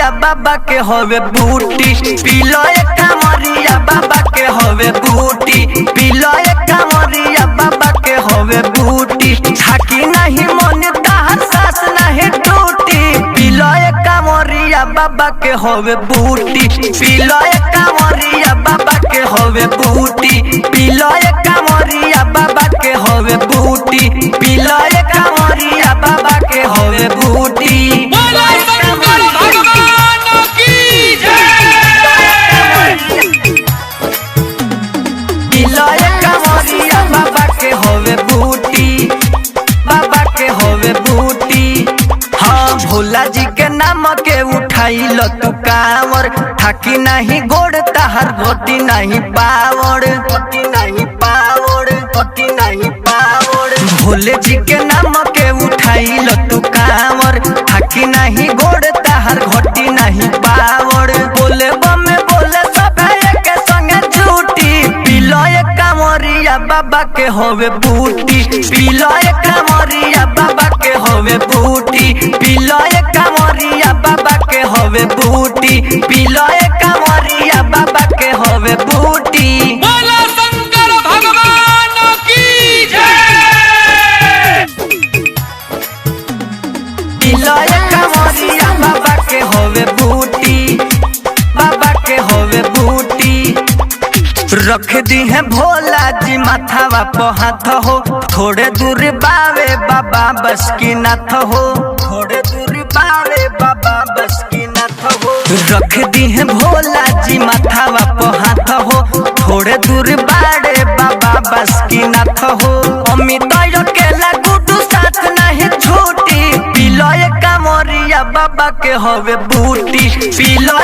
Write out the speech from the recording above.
बाबा के हवे बूटी पीलो कांवरिया बाबा के हवे बूटी पीलो कांवरिया बाबा के हवे बूटी थाकी नहीं मन ताहर सास नहीं टूटी पीलो कांवरिया बाबा के हवे बूटी पीलो कांवरिया बाबा के हवे बूटी पीलो कांवरिया बाबा के हवे बूटी पीलो कांवरिया बाबा के हवे बूटी बाबा के हवे बूटी बाबा के हवे बूटी। हाँ भोला जी के नाम के उठाई लो तू कांवर थाकी नहीं गोड़ ताहर घोटी नहीं पावड़ घोटी नहीं पावड़ घोटी नहीं पावड़ भोले जी के नाम के उठाई लो तू कांवर थाकी नहीं गोड़ ताहर घोटी नहीं पावड़ बोले बम बोले सब एक संगे झूठी पीलो कांवरिया बाबा के हवे बूटी पीलो कांवरिया बाबा के हवे बूटी पीलो कांवरिया बाबा के हवे बूटी पीलो कांवरिया बाबा के हवे बूटी। बोलो शंकर भगवान की जय। पीलो कांवरिया बाबा के हवे बूटी बाबा के हवे बूटी। रख दी है भोला जी माथावा पे हाथ हो थोड़े दूर बावे बाबा बस की नाथ हो थोड़े दूर बावे बाबा बस की नाथ हो रख दी है भोला जी माथावा पे हाथ हो थोड़े दूर बाड़े बाबा बस की नाथ हो अमित अकेला गुड्डू साथ नहीं छूटी पीलो कांवरिया बाबा के हवे बूटी पीलो